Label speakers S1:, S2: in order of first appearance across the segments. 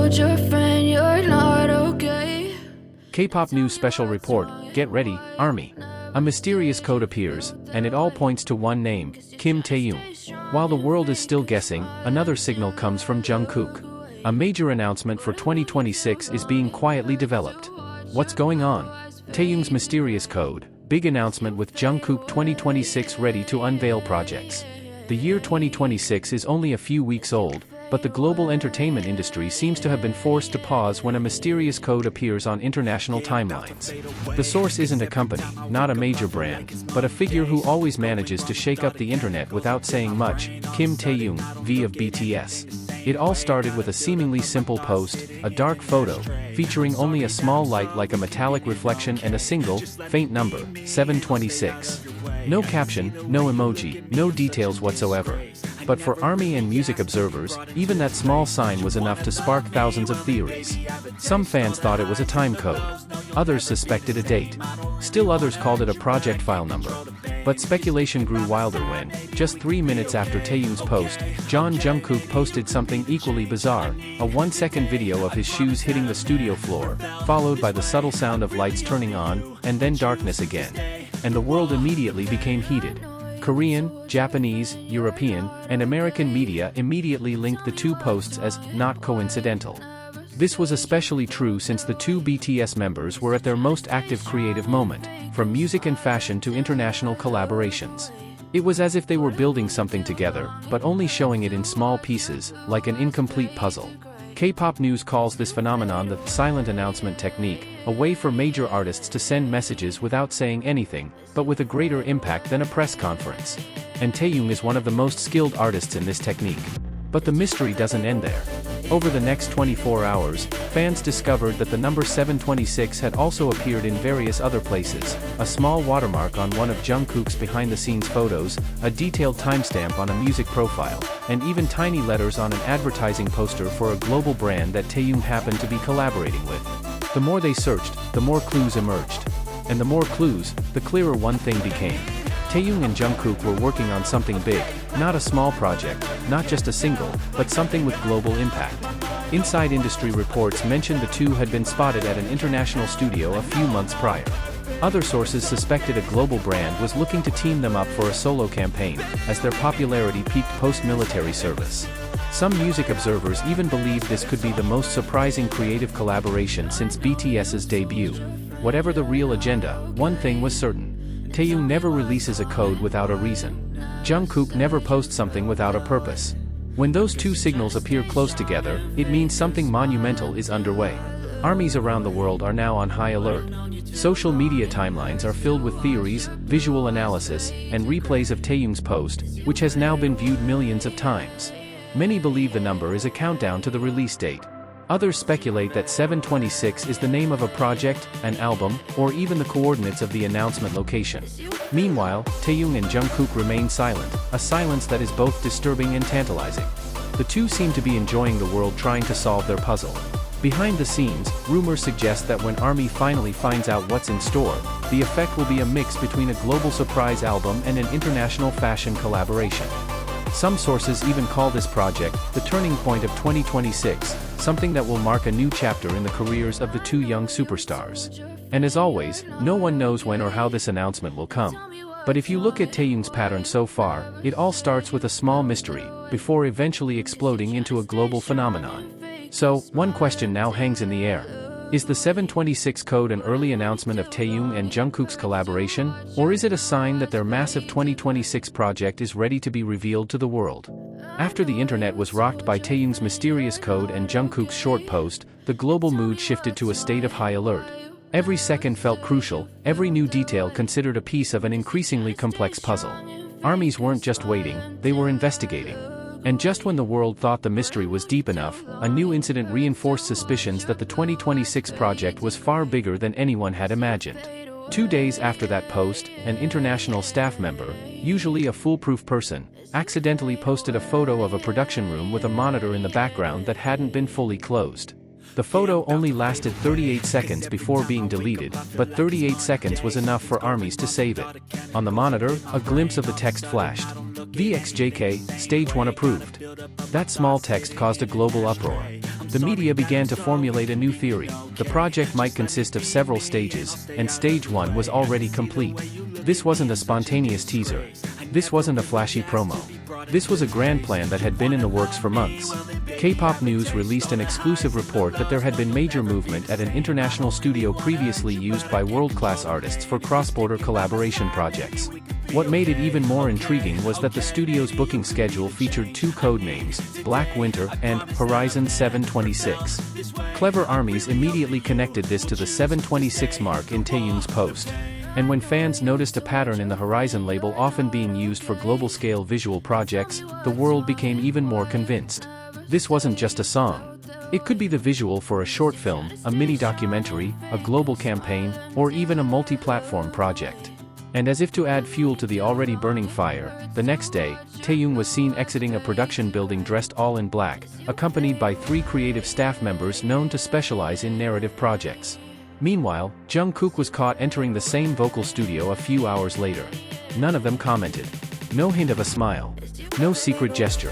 S1: told your friend you're not okay.
S2: K-pop news special report, get ready, ARMY. A mysterious code appears, and it all points to one name, Kim Taehyung. While the world is still guessing, another signal comes from Jungkook. A major announcement for 2026 is being quietly developed. What's going on? Taehyung's mysterious code, big announcement with Jungkook 2026 ready to unveil projects. The year 2026 is only a few weeks old, but the global entertainment industry seems to have been forced to pause when a mysterious code appears on international timelines. The source isn't a company, not a major brand, but a figure who always manages to shake up the internet without saying much, Kim Taehyung, V of BTS. It all started with a seemingly simple post, a dark photo, featuring only a small light like a metallic reflection and a single, faint number, 726. No caption, no emoji, no details whatsoever. But for ARMY and music observers, even that small sign was enough to spark thousands of theories. Some fans thought it was a time code. Others suspected a date. Still others called it a project file number. But speculation grew wilder when, just 3 minutes after Taehyung's post, Jungkook posted something equally bizarre, a 1-second video of his shoes hitting the studio floor, followed by the subtle sound of lights turning on, and then darkness again. And the world immediately became heated. Korean, Japanese, European, and American media immediately linked the two posts as not coincidental. This was especially true since the two BTS members were at their most active creative moment, from music and fashion to international collaborations. It was as if they were building something together, but only showing it in small pieces, like an incomplete puzzle. K-pop news calls this phenomenon the silent announcement technique, a way for major artists to send messages without saying anything, but with a greater impact than a press conference. And Taehyung is one of the most skilled artists in this technique. But the mystery doesn't end there. Over the next 24 hours, fans discovered that the number 726 had also appeared in various other places, a small watermark on one of Jungkook's behind-the-scenes photos, a detailed timestamp on a music profile, and even tiny letters on an advertising poster for a global brand that Taehyung happened to be collaborating with. The more they searched, the more clues emerged. And the more clues, the clearer one thing became. Taehyung and Jungkook were working on something big, not a small project, not just a single, but something with global impact. Inside industry reports mentioned the two had been spotted at an international studio a few months prior. Other sources suspected a global brand was looking to team them up for a solo campaign, as their popularity peaked post-military service. Some music observers even believed this could be the most surprising creative collaboration since BTS's debut. Whatever the real agenda, one thing was certain. Taehyung never releases a code without a reason. Jungkook never posts something without a purpose. When those two signals appear close together, it means something monumental is underway. Armies around the world are now on high alert. Social media timelines are filled with theories, visual analysis, and replays of Taehyung's post, which has now been viewed millions of times. Many believe the number is a countdown to the release date. Others speculate that 726 is the name of a project, an album, or even the coordinates of the announcement location. Meanwhile, Taehyung and Jungkook remain silent, a silence that is both disturbing and tantalizing. The two seem to be enjoying the world trying to solve their puzzle. Behind the scenes, rumors suggest that when ARMY finally finds out what's in store, the effect will be a mix between a global surprise album and an international fashion collaboration. Some sources even call this project the turning point of 2026, something that will mark a new chapter in the careers of the two young superstars. And as always, no one knows when or how this announcement will come. But if you look at Taehyung's pattern so far, it all starts with a small mystery, before eventually exploding into a global phenomenon. So, one question now hangs in the air. Is the 726 code an early announcement of Taehyung and Jungkook's collaboration, or is it a sign that their massive 2026 project is ready to be revealed to the world? After the internet was rocked by Taehyung's mysterious code and Jungkook's short post, the global mood shifted to a state of high alert. Every second felt crucial, every new detail considered a piece of an increasingly complex puzzle. Armies weren't just waiting, they were investigating. And just when the world thought the mystery was deep enough, a new incident reinforced suspicions that the 2026 project was far bigger than anyone had imagined. 2 days after that post, an international staff member, usually a foolproof person, accidentally posted a photo of a production room with a monitor in the background that hadn't been fully closed. The photo only lasted 38 seconds before being deleted, but 38 seconds was enough for armies to save it. On the monitor, a glimpse of the text flashed. VXJK, Stage 1 approved. That small text caused a global uproar. The media began to formulate a new theory. The project might consist of several stages, and Stage 1 was already complete. This wasn't a spontaneous teaser. This wasn't a flashy promo. This was a grand plan that had been in the works for months. Kpop News released an exclusive report that there had been major movement at an international studio previously used by world-class artists for cross-border collaboration projects. What made it even more intriguing was that the studio's booking schedule featured two code names, Black Winter and Horizon 726. Clever armies immediately connected this to the 726 mark in Taehyung's post. And when fans noticed a pattern in the Horizon label often being used for global-scale visual projects, the world became even more convinced. This wasn't just a song. It could be the visual for a short film, a mini-documentary, a global campaign, or even a multi-platform project. And as if to add fuel to the already burning fire, the next day, Taehyung was seen exiting a production building dressed all in black, accompanied by 3 creative staff members known to specialize in narrative projects. Meanwhile, Jungkook was caught entering the same vocal studio a few hours later. None of them commented. No hint of a smile. No secret gesture.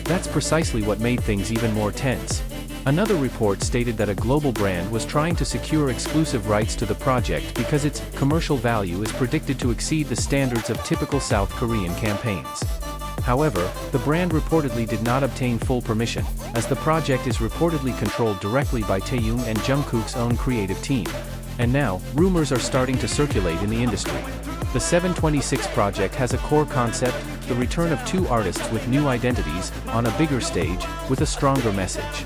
S2: That's precisely what made things even more tense. Another report stated that a global brand was trying to secure exclusive rights to the project because its commercial value is predicted to exceed the standards of typical South Korean campaigns. However, the brand reportedly did not obtain full permission, as the project is reportedly controlled directly by Taehyung and Jungkook's own creative team. And now, rumors are starting to circulate in the industry. The 726 project has a core concept, the return of 2 artists with new identities, on a bigger stage, with a stronger message.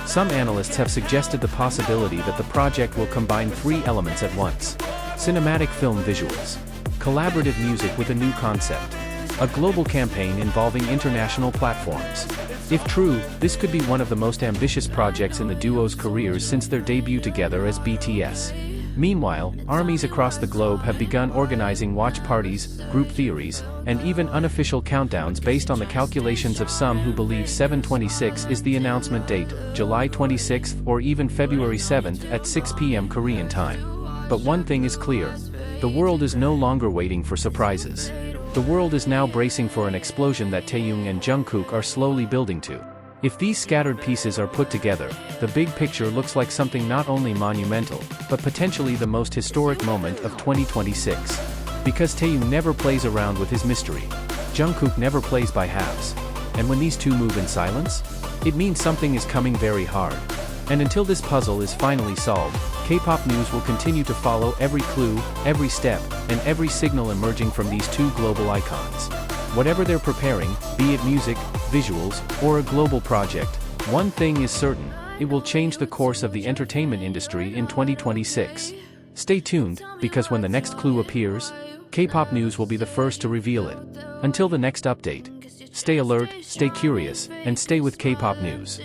S2: Some analysts have suggested the possibility that the project will combine 3 elements at once: cinematic film visuals, collaborative music with a new concept, a global campaign involving international platforms. If true, this could be one of the most ambitious projects in the duo's careers since their debut together as BTS. Meanwhile, armies across the globe have begun organizing watch parties, group theories, and even unofficial countdowns based on the calculations of some who believe 726 is the announcement date, July 26th or even February 7th at 6 p.m. Korean time. But one thing is clear. The world is no longer waiting for surprises. The world is now bracing for an explosion that Taehyung and Jungkook are slowly building to. If these scattered pieces are put together, the big picture looks like something not only monumental, but potentially the most historic moment of 2026. Because Taehyung never plays around with his mystery. Jungkook never plays by halves. And when these two move in silence, it means something is coming very hard. And until this puzzle is finally solved, Kpop News will continue to follow every clue, every step, and every signal emerging from these 2 global icons. Whatever they're preparing, be it music, visuals, or a global project, one thing is certain: it will change the course of the entertainment industry in 2026. Stay tuned, because when the next clue appears, Kpop News will be the first to reveal it. Until the next update, stay alert, stay curious, and stay with Kpop News.